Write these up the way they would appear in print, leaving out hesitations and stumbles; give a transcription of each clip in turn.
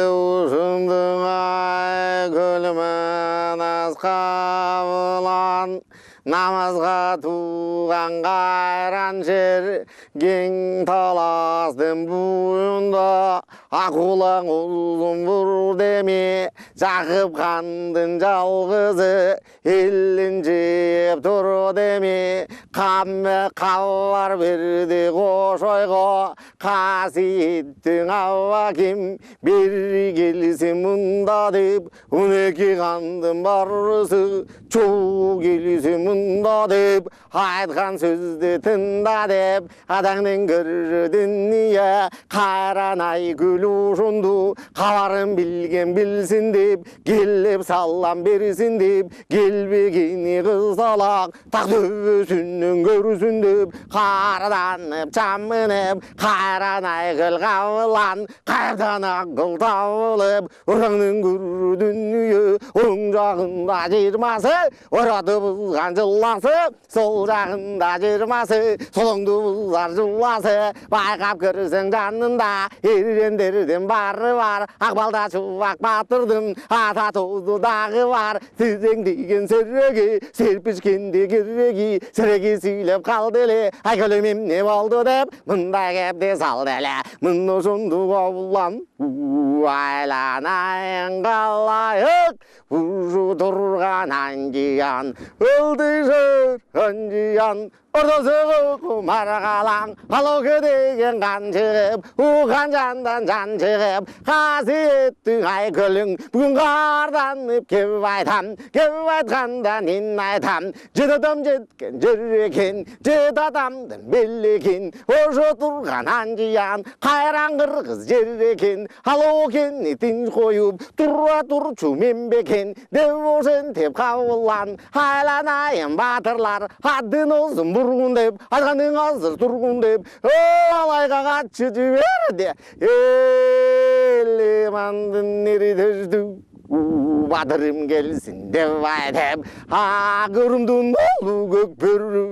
Ушындың күлімін асқабылан, намазға туған қайран жер, кең таластың бойында, аққулаң ұзын бұр деме, Жақып хандың жалғызы, елін жеп тұр деме, қамы қалар берді қош ойға, қасиеттің ауа кем, бері келсе мұнда деп, 12 қандың барысы, чоу келсе мұнда деп, айтқан сөзді тыңда деп, атаңның көрі дүния, қайран ай күл ұшынды, қаларын білген білсін деп, келіп салам берсін деп, келбегені қызалақ, тақ төбесінен көрсін деп, қарданып чамынып, қайран ай күл қавылан, қайдан ақыл тауылып, ұраңның көрі дүние, оң жағында 20-сы, ұрады бұзған жылласы, сол жағында 20-сы, солыңды бұзар жылласы, байқап көрсің жанында, ерендерден бары бар, ақбалда шуақ батырдың, ата тозды дағы бар, сіздің деген сіреге, серпішкенде кереге, сіреге сөйлеп қалдылы, айкөлімем не болды деп, мұнда кепте салдылы, мұны жонды қаулан, айланайын қалайық, ұжу тұрған анжиян, өлді жыр анжиян, ұрдысы құмар қалаң, қалауға деген қан шығып, ұған жандан жан шығып, қасиеттің айкөлің, бүгін қарданып кеп айтқанда нен айтам, жеті адам жеткен жер екен, жеті адамдың белі екен, ошо тұрған анжиян, қайран қырғыз жер екен, алау кенетін қойып, тұра тұрчу мен бекен, деп ошен теп қауылан, айланайын батырлар, адын озын тұрғын деп, айтқаның азыр тұрғын деп, алайға қатшы жіберді, елемандың нері төжді, батырым келсін деп айтып, ақырымдың болу көк бөрі,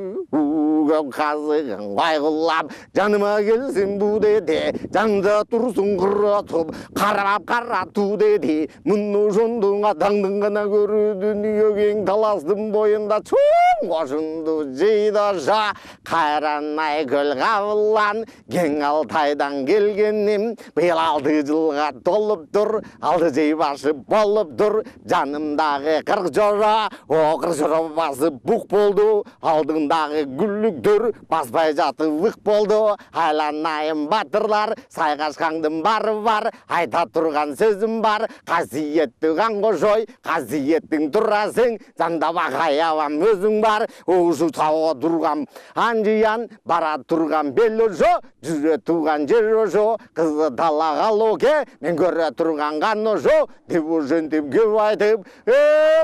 көк қазығын қайғылап, жаныма келсін бұ деді, жанында тұрсын қыратып, қарап-қарату деді, мұны жондың атаңдың ғана көрі дүние кең таластың бойында чоң қошынды жейді жа, қайран айкөл қабылан, кең Алтайдан келгенім, биыл 6 жылға толып тұр, 6 жей башы болып тұр, жанымдағы 40 жора, о 40 жора басып бұқ болды, алдыңдағы гүлліктір, баспай жаты вық болды, айланайын батырлар, сайғашқаңдың бары бар, айта тұрған сөзім бар, қасиетті қанғы жой, қасиеттің тұрасың, занда бақаявам өзің бар, оғышу тауға тұрған анжиян, бара тұрған белі жо, жүре туған жер жо, қызы талаға локе, мен көре тұрған қаны жо, деп өжен деп көп айтып,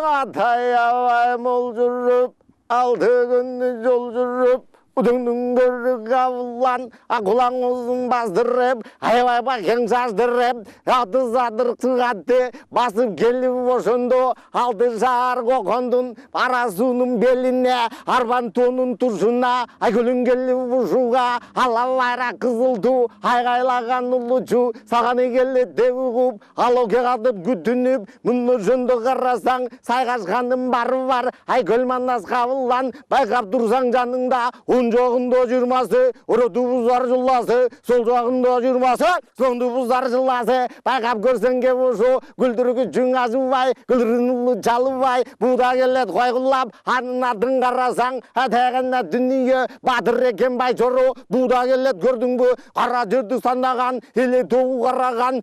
атай авай мол жүріп, 6 күнні жол жүріп, Udung gavulan, akulang uzun bazdırıp, ayvay bakın sazdırıp, atı zadır tıgattı, basıp gelip boşundu, altı şahar kokondun, parasunun beline, arban tonun turşuna, aygülün gelip boşuğa, alavayra kızıldı, aygaylagan ulucu, sağanı gelip devigup, aloke katıp gütünüp, bunu jöndu karrasan, saygaşkanın barı var, aygül mannas kavulan, baykap dursan canında, жоғында жүрмасы, ұрыды бұзар жылласы, сол жоғында жүрмасы, соңды бұзар жылласы, байқап көрсен кеп ұшу, күлдіргі жүң азубай, күлдірін ұлы жалыбай, бұда келет қойғылап, анын атын қарасаң, әтәғінна дүние, батыр екен бай жору, бұда келет көрдің бі, қара жерді сандаған, еле тоғы қараған,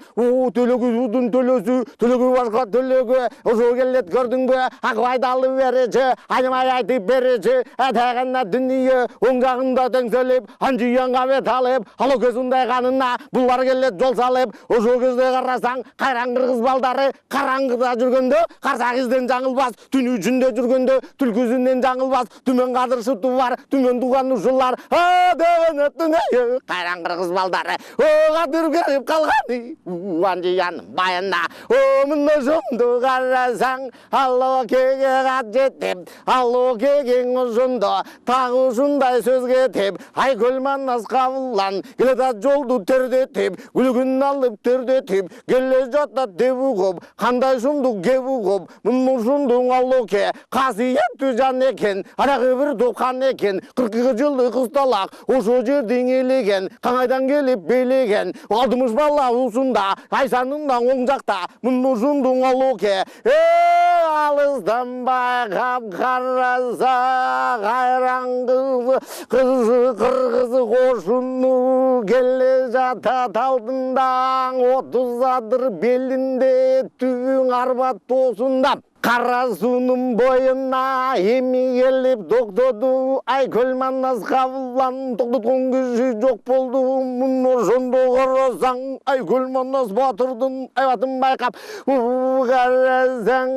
төлігі ұдын төлөсі, төлігі басқа төлігі, ұшу келет көрдің бі, ақвайдалы беречі, айымай айтып беречі, әтәғінна дүние, жағында теңселіп, анжияңға бет алып, ало көзінде қанына бұлар келет жол салып, ошо көзде қарасаң, қайран қырғыз балдары қараңғыда жүргенде, қарсақ ізден жаңылбас, түн үчінде жүргенде, түлкізінен жаңылбас, түмен қадыр шыты бар, түмен туған ұшылар, деген өттіне, қайран қырғыз балдары, қадыр керіп қалғаны, анжияның байына, мұны жонды қарасаң, ало кеге қат жетіп, ало кеген ұшында, тағы ұшындай ушундай сөзгө теп ай көлманас кабылан келатат жолду тердетип күлгүн алып тердетип келе жатат дебу көп кандай шундук кебу көп мунушундуң аллоке касиеттүү жан экен арагы бир тукан экен 40 жылдык кыз талак ошо жердин элеген каңайдан келип белеген 60 бала усунда айсанында оң жакта мунушундуң аллоке алыстан байкап караса кайран кызы кыргызы кошуну келе жатат алдында 30 адыр белинде түбүң арбат тоосунда кара суунун боюна эми келип токтоду ай көлманас кабылан токтоткон киши жок болду муну ошондо карасаң ай көлманас батырдын айбатын байкап карасаң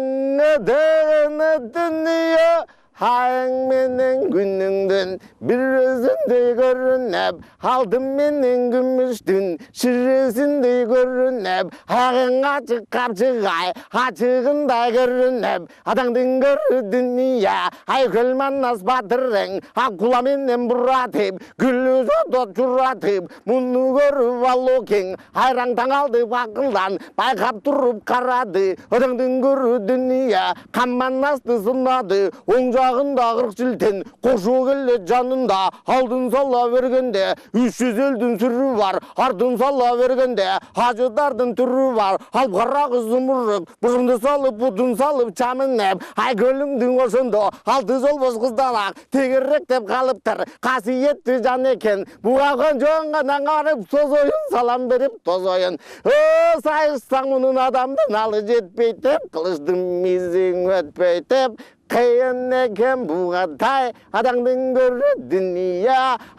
дүнүйө айың менен күнүңдүн бир өзүндөй көрүнөп алтын менен күмүштүн ширесиндей көрүнөп агың ачык капчыгай ачыгындай көрүнөп атаңдын көрү дүнүйө ай көлманас батырың ак кула менен буратып күлү жотот журатып муну көрүп алокең айраң таң алды акылдан байкап туруп карады атаңдын көрү дүнүйө камманасты сынады оң жагында 40 жилтен кошо келе жанында алдын сала бергенде 300 элдин сүрү бар ардын сала бергенде ажыдардын түрү бар ал кара кызы мурук бушумду салып бутун салып чамынеп ай көлүңдүң ошондо алты жолбош кыздарак тегеректеп калыптыр касиеттүү жан экен бугаган жоңгадан карып созоюн салам берип тозоюн сайышсаң мунун адамдын алы жетпейт деп кылычтын мизиң өтпөйт деп кыйын экен бугадай атаңдын көрү дүнүйө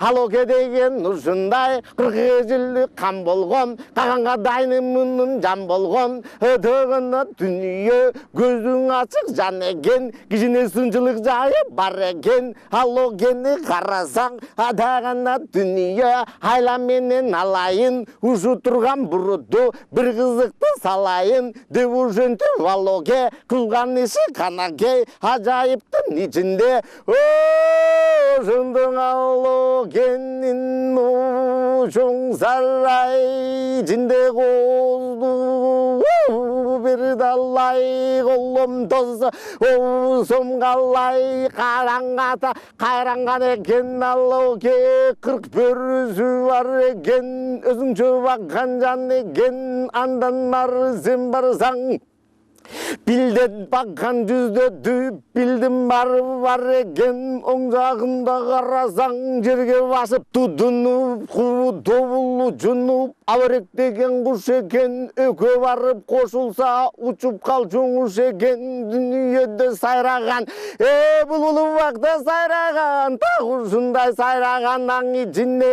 алоке деген ушундай 40 жылдык кам болгон каганга дайны мунун жан болгон өтөгөнө дүнүйө көзүң ачык жан экен кичине сынчылык жайы бар экен алокени карасаң атагана дүнүйө айла менен алайын ушу турган буруту бир кызыкты салайын деп ушинтип алоке кылган иши канакей ажайыптын ичинде ошондон алокенин чоң сарай ичинде козду бир далай колом тозса сомгалай караңгата кайранган экен алоке 40 бөрүсү бар экен өзүңчө баккан жан экен андан нары сен барсаң билдет баккан жүздө дүйүп билдим бар экен оң жагында карасаң жерге басып тудунуп куу тобулу жунуп абырек деген куш экен экөө барып кошулса учуп калчуңуш экен дүнүйөдө сайраган булбулу бакта сайраган так ушундай сайраган аң ичинде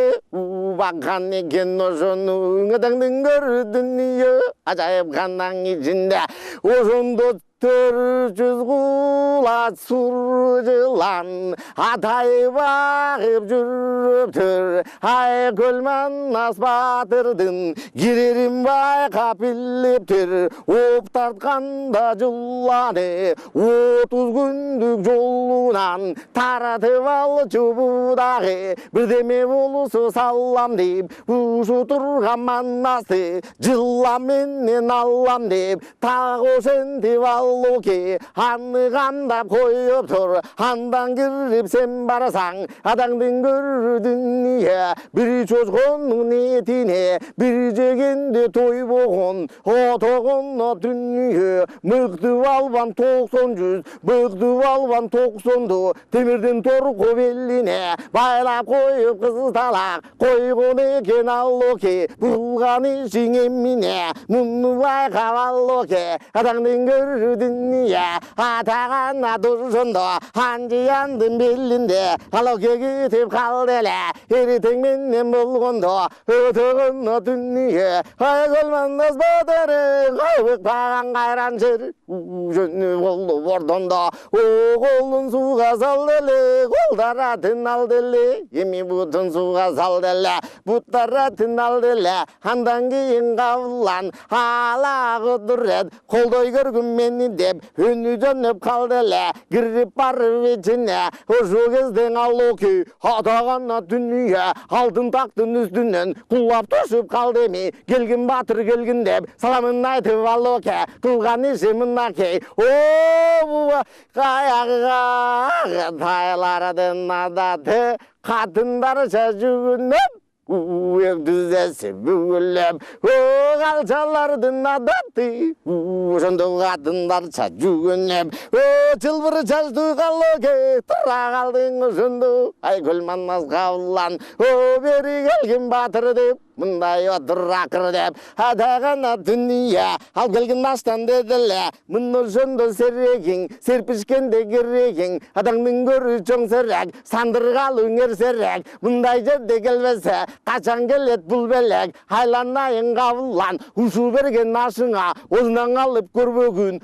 баккан экен ошону атаңдын көрү дүнүйө ажайып аң ичинде ошондо 400 кулач сур жылан атайып агып жүрүптүр ай көлманас батырдын кирерин байкап билиптир оп тартканда жыланы 30 күндүк жолунан таратып алчу будагы бирдеме болсо салам деп ушу турган манасты жылан менен алам деп так ошентип алоке аны кандап коюптур андан кирип сен барсаң атаңдын көрү дүнүйө бир чочконун этине бир жегенде той болгон отогоно дүнүйө мыктып албан 90 мыктып албан 90ду темирдин торко белине байлап коюп кыз талак койгон экен алоке булган ишиң эмне муну байкап алоке атаңдын көрү дүнүйө атагана ошондо анжыяндын белинде алоке кетип калды эле эртең менен болгондо өтөгөнө дүнүйө ай көлманас батырың кайбыкпаган кайран жер жөнү болду бордондо колун сууга салды эле колдаратын алды эле эми бутун сууга салды эле буттаратын алды эле андан кийин кабылан ала кудурет колдой көргүн мени келемін деп үні жөніп қалды әлі кіріп барып етіне ұшу кездің аллоки атағанна дүние алтын тақтың үстінен құлап түсіп қалды ме келгін батыр келгін деп саламын айтып аллоке қылған еші мұнаке о қаяғыға тайлардың адаты қатындарша жүгініп Уек дүзесі бүгіліп қалшалардың адаты Шынды қатындарша жүгініп Чылбыр шашты қалоке тұра қалдың ұшынды Ай күлманмас қаулан бері келген батыр деп Мұндай отыр ақыр деп Адағана дүния Ал келген аштан деділі Мұны жынды серегің Серпішкенде керегің Адаңның көрі чоң серек Сандырғалың ерсерек Мұндай жерде келбесе Қачан келет бұл белек Айланайын қавылан Ушу берген ашыңа Озынан алып көрбөгін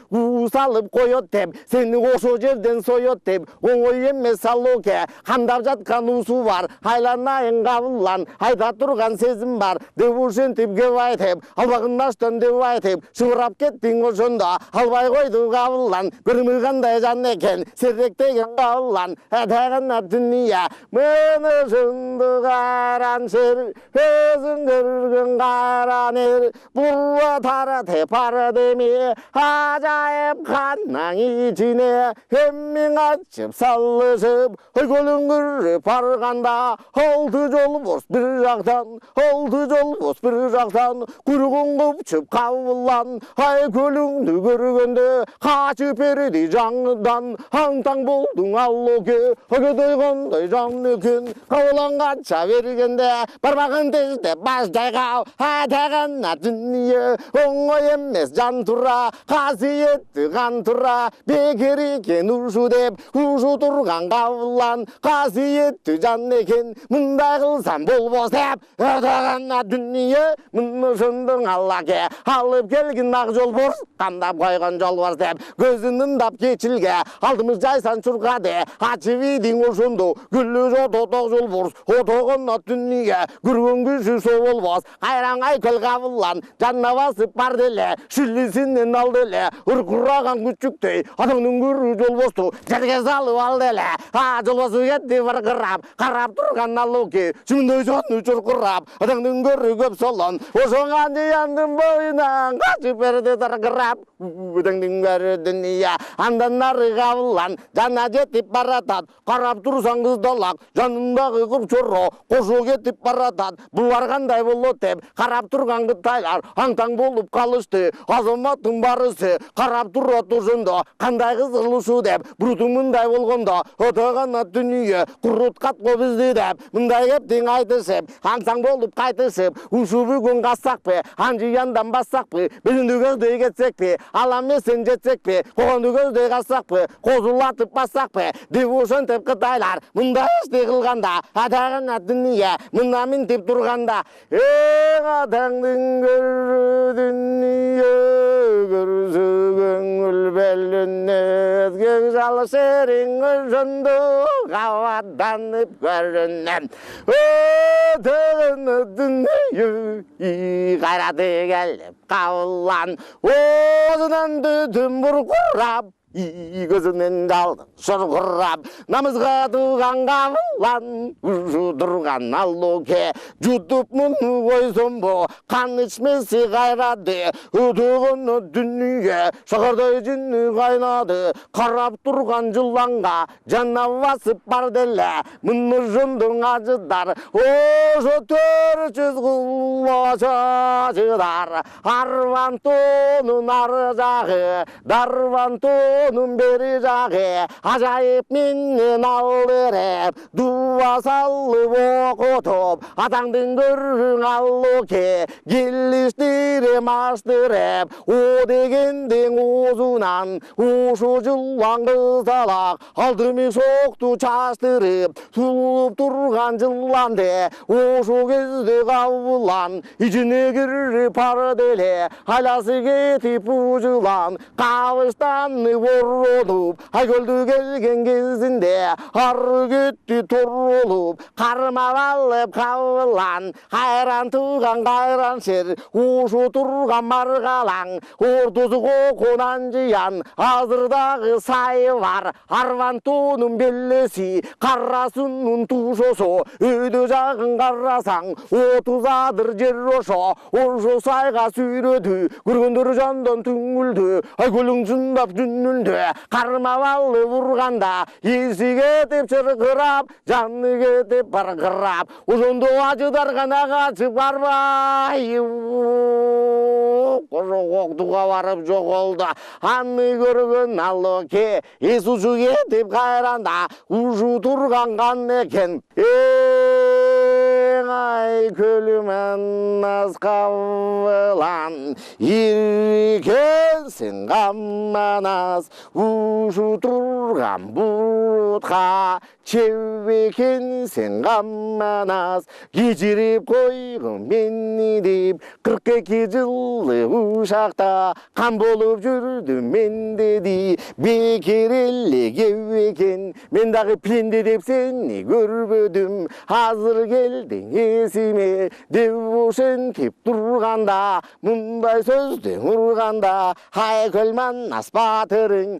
Салып қойот деп Сені ошо жерден сойот деп Оңой емес алоке Қандап жатқан усу бар Айланайын қавылан Айда тұрған сезім бар деп ушентип кеп айтып албагын аштан деп айтып шыбырап кеттиң ошондо албай койду кабылан көрмөй кандай жан экен серректеген кабылан атагана дүния мына ошондо каран сер өзүң көргөн каран эр бурва тарате пара деме ажайып канаң ичине эммиң ачып салышып көйлөңгүрүп барганда алты жол бос бир жактан алты жол бос бір жақтан күргін құпчып қабылан ай көліңді көргенде қачып берді жаңыдан аң-таң болдың аллоке өгедей қандай жан екен қабыланғанша бергенде бармағын тежде баштай қау атағана дүние оңай емес жан тұра қасиетті қан тұра бекер екен ушу деп ушу тұрған қабылан қасиетті жан екен мұндай қылсам болбос деп атағана дүние мұны жындың аллаке алып келген ақ жол борс қандап қойған жол бар деп көзін ындап кечілге алдымыз жайсан чурқады ачып идің ошондо күллі жот отоқ жол борс отоғына дүние көрген күйші со болбас қайраң айкөл қабылан жанна басып бар деле шүлісінен ал деле ұрқыраған күчіктей адамның көрі жол босту жерге салып ал деле жол басы кетті бір қарап тұрған аллоке жүміндөй жоны чұрқырап адамның көрі көп солон ошоңан жияндың бойынан қачып берді тарқырап өтіңдің бәрі дүния андан нары қабылан жана жетіп баратат қарап тұрсаң қыздалақ жанындағы қып чорро қошу кетіп баратат бұлар қандай болот деп қарап тұрған қытайлар аң-таң болып қалышты азаматтың барысы қарап тұрат ошондо қандай қызылышу деп брутың мындай болгондо отогана дүние құрутқатко бизди деп мындай кептиң айтышып аң-таң болып қайтышып ушу бүгін қассақпы анжияндан бассақпы бізді көздөй кетсекпі алам есен жетсекпі қоғанды көздөй қассақпы қозулатып бассақпы деп ошентип қытайлар мындай ішті қылғанда атағана дүние мына мінтіп тұрғанда ең атаңдың көрі дүние көрсі көңіл бәлінет кек жалы серің ошондо қабаттанып көрінем атағана дүние қайраты келіп қабылан өзінен түтін бұрқырап көзінен жалдың шұрқырап намызға туған қабылан ұшу тұрған аллоке жұтып мұны қойсын бо қан ішмесі қайрады өтігіні дүние шығырдай жүні қайнады қарап тұрған жыланға жана басып бар деле мұны жындың ажыдар ошо 400 құлаша жыдар арван тонын ары жағы дарван onun beri jağı acayip minnin aldırıp duva sallıp okutup atandın görün alloke geliştirip açtırıp o degendin uzundan uşu жылан kızalak aldırmı soktu çaştırıp sulup durgan жыланды uşu gezdi kavlan içine girip par dele halası getip uculan kavuştan оролуп айкөлдү келген кезинде ары кетти торолуп кармап алып кабылан кайран тууган кайран шер ушу турган маргалаң ортосу кокунан жыян азыр дагы сайы бар арван тоонун белеси кара сунун тушосу өйдө жагын карасаң 30 адыр жер ошо сайга сүйрөдү көргөндөр жандон түңүлдү айкөлүң чындап жүнүндө кармап алып урганда эси кетип чыркырап жаны кетип баркырап ошондо ажыдарган качып барбай коктуга барып жоголду аны көргөн алоке эс ушу кетип кайранда ушу турган кан экен айкөлүм анас кабылан иркенсиң каманас ушу турган бутка чебекенсиң каманас кечирип койгун мени деп 42 жылы ушакта кам болуп жүрдүм мен деди бекер эле кебекен мен дагы пенде деп сени көрбөдүм азыр келдиң эсиме деп ошентип турганда мындай сөздү урганда айкөл манас баатырың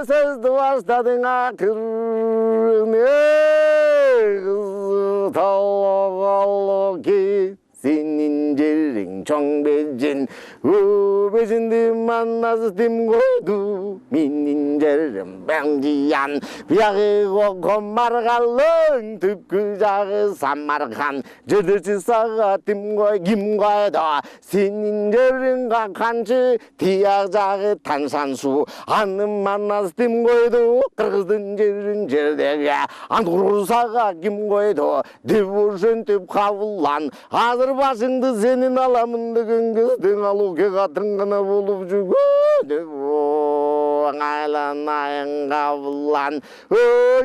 сөздү баштадың акырын кызы талгалы сенин жериң чоң бежин бежинди манас тим койду менин жерим баңжиян биягы коком маргалың түпкү жагы Самаркан жыдычы сага тим кой ким койду сенин жериң каканчы тияк жагы Таншансу аны манас тим койду кыргыздын жерин жердеги аны сага ким койду деп ошентип кабылан азыр башыңды сенин аламын деген кезден алууге катын гана болуп жүргөн айланайын кабылан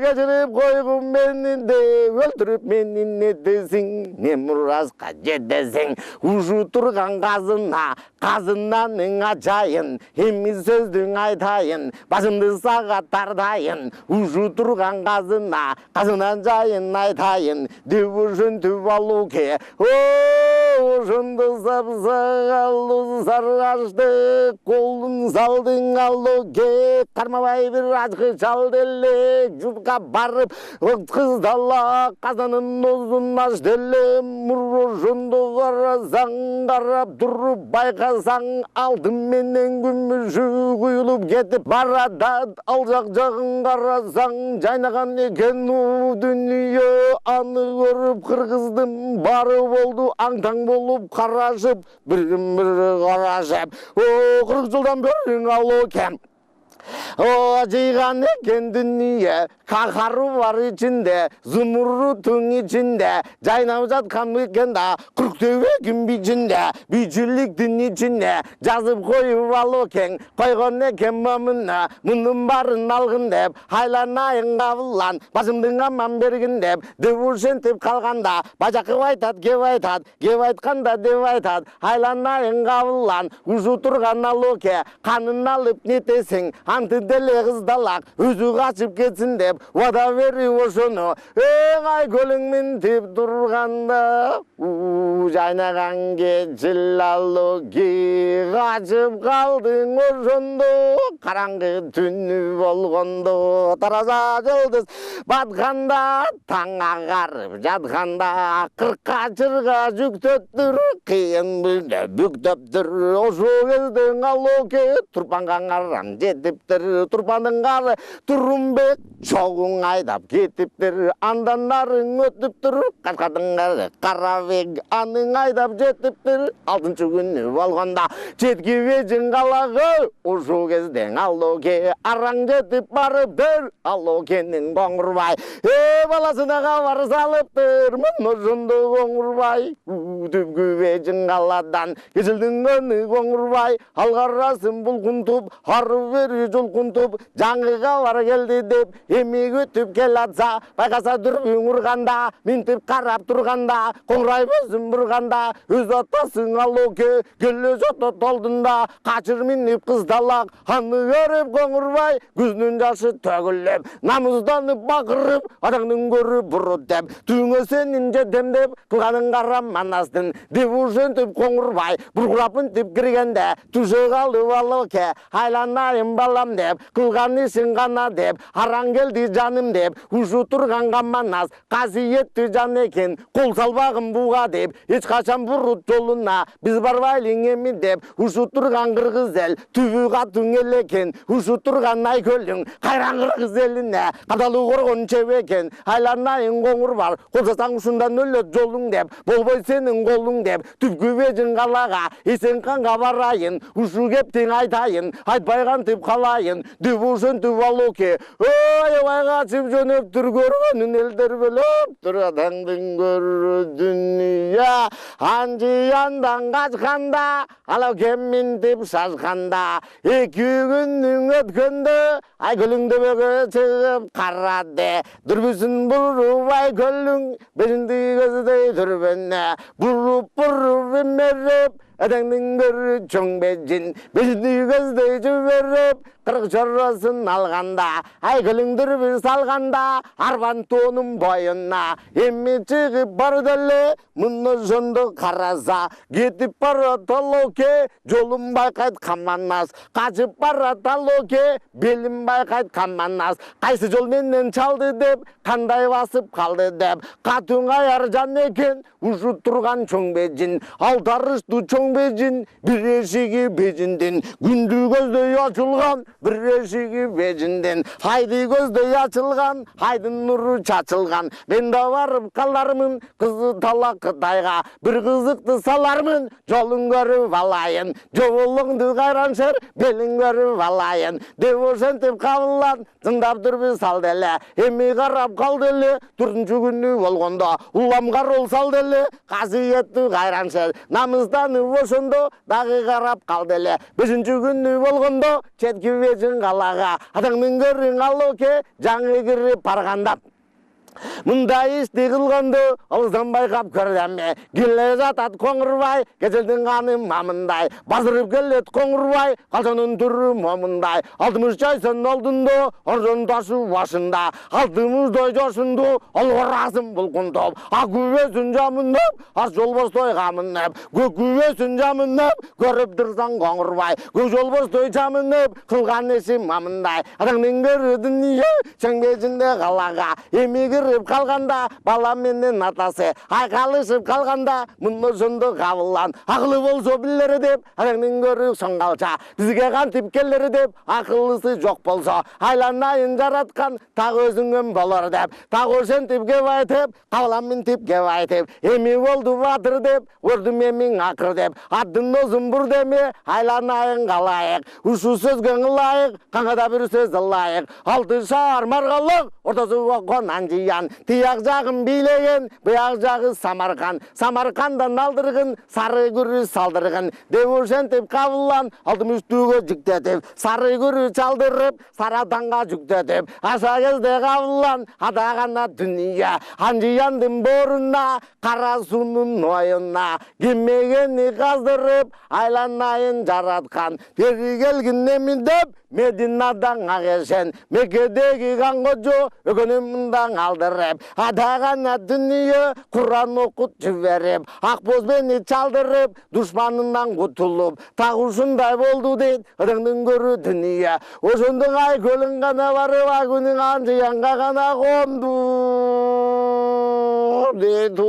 кечирип койгун мени деп өлтүрүп мени нетесиң не мураска жетесиң ушу турган казынаның ажайын эми сөздүң айтайын башымды сага тартайын ушу турган казынан жайын айтайын деп ошентип алууке ошондо сапсагалуу саргачты колун салдың алууге кармабай бир ачкы чал деле журтка барып кыздала казанын озун аш деле ошондо карап туруп байкасаң алдым менен күмүшү куюлуп кетип барат ал жагын карасаң жайнаган экен дүнүйө аны көрүп кыргыздын баары болду аң-таң болуп карашып бирин бири карашып 40 жылдан бери алоке жыйган экен дүнүйө кахары бар ичинде зумурдун ичинде жайнап жаткан экен да күрктөбөгүн бичиликтин ичинде жазып коюп алокең койгон экен мамына мунун баарын алгын деп айланайын кабылан башымдын аман бергин деп ошентип калганда бажакы айтат кеп айтканда деп айтат айланайын кабылан ушу турган алоке канын алып нетесиң анты деле кыздалак өзү качып кетсин деп вада берип ошону айкөлүң минтип турганда жайнаган кечил алоке качып калдың ошондо караңгы түнү болгондо тараза жылдыз батканда таң агарып жатканда 40 чырга жүктөптүр кыйын бизде бүктөптүр ошо кезден алоке турпанга арам жетиптир турпандын кары турумбек чогуң айдап кетиптир андан нарың өтүптүр кашкардын кары карабек аның айдап жетиптир 6 күнү болгондо четки бежин калагы ошо кезден алоке араң жетип барыптыр алокенин коңурбай баласына кабар салыптыр мына ошондо коңурбай түпкү бежин каладан кечилдин күнү коңурбай ал карасын булкунтуп ары бери жолкунтуп жаңы кабар келди деп эми күтүп келатса байкаса дүрбүң урганда минтип карап турганда коңурай көзүн тұрғанда өз атасың алоке келе жото толдында қачыр минип қыздалақ аны көріп қоңырбай көзінен жашы төгіліп намызданып бақырып адамның көріп бұрыт деп түңе сенін жетем деп қылғанын қарам манастың деп ушентіп қоңырбай бұрғырапын деп кіргенде түше қалып алоке айланайын балам деп қылған ісің ғана деп араң келді жаным деп ушу тұрғанға манас қасиетті жан екен қол салбағым буға деп ешқашан бұрыт жолына біз барбайлың еми деп ушу тұрған қырғыз ел түбі қатың ел екен ушу тұрған айкөлің қайран қырғыз еліне қадалы қорғын чеп екен айланайын қоңыр бар қолсасаң ұшындан өлет жолың деп болбой сенің қолың деп түпкі бежін қалаға есен қанға барайын ушу кептің айтайын айтпайған тіп қалайын деп ушентіп алоке ой қачып жөнөп тұр көргенін елдер бөліп тұр адамдың көрі дүния анжияндан қашқанда алаукем мintip шашқанда екі күннің өткенде айкөліңді бөге шығып қарады дүрбісін бұрып айкөлің бежінді көздей түрбені бұрып емеріп әдәңнің көрі чоң бежін бежінді көздей жіберіп қырық жоррасын алғанда айкөліңдір бір салғанда арбан тоным бойына емме шығып бардылы мұны жонды қараса кетіп барат алоке жолын байқайт қаманас қашып барат алоке белін байқайт қаманас қайсы жол менен чалды деп қандай басып қалды деп қатың аяр жан екен ушу тұрған чоң бежін алтарышты чоң бежін бірешігі бежінден күнді көздөй ашылған бірешігі бежінден айды көздөй açılған айдың нұры чачылған мен да барып қалармын қызы талақ Қытайға бір қызықты салармын жолын көріп алайын жолыңды қайраншыр белін көріп алайын деп ошентіп қабылан тыңдап тұрбы салделі эми қарап қалделі төртінші күні болғанда ұламға рол салделі қасиетті қайраншыр намыстанып ошондо дағы қарап қалделі бесінші күні болғанда четкі бежін қалаға адамның көрің алоке жаңы кіріп барғанда мұндай істі қылғанды алыстан байқап көрдеме келе жатат қоңырбай кеселдің қаны мамындай басырып келет қоңырбай қалжанын түрі момындай 60 жайсын алдында оржон ташы башында 60 жашында алғырасым бұлқынтып акүбесін жамынып ас жол бостой қамынып көкүбесін жамынып көріп тұрсаң қоңырбай көк жол бостой жамынып қылған есі мамындай адамның көрі дүние шеңбесінде қалаға емегі қалғанда бала менен атасы айқалышып қалғанда мұны жонды қабылан ақылы болса білері деп адамның көрі соңғалша бізге қантип келері деп ақылысы жоқ болса айланайын жаратқан тағы өзіңен болар деп тағы ошентип кеп айтып қабыламын тип кеп айтып эми болды батыр деп көрдім емің ақыр деп аттың өзін бұр деме айланайын қалайық ушу сөзге ылайық қаңада бір сөз ылайық алты шаар марғалық ортасы оққан анжия тияқ жағын билеген бұяқ жағы Самарқан Самарқандан алдырғын сары күрі салдырғын деп ошентіп қабылан 63-ге жүктетіп сары күрі чалдырып Саратанға жүктетіп аша кезде қабылан адағана дүния анжияндың борына қара сунын ойына кеммегені қаздырып айланайын жаратқан пері келгін немін деп Мединадан ағешен Мекедегі қанғожо өгініміндан алдырып адағана дүние Құран оқыт жіберіп ақбоз бені чалдырып дұшманынан құтылып тағушындай болды дейд ұрыңдың көрі дүние ошондың ай көлің ғана барып агүнің анжиянға ғана қонду дейду